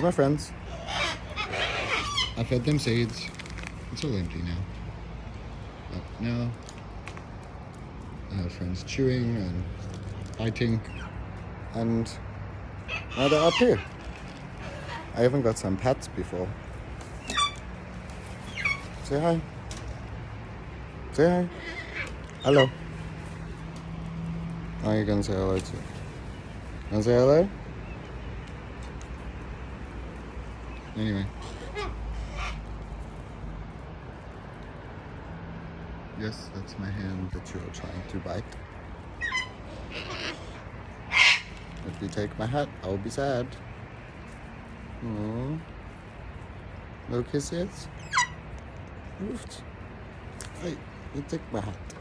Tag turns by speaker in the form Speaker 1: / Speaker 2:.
Speaker 1: My friends. I fed them seeds. It's all empty now. But now I have friends chewing and biting, and now they're up here. I even got some pets before. Say hi. Say hi. Hello. Oh, you're gonna say hello too. Wanna say hello? Anyway. Yes, that's my hand that you're trying to bite. If you take my hat, I'll be sad. Aww. No kisses? Oofed. Hey, you take my hat.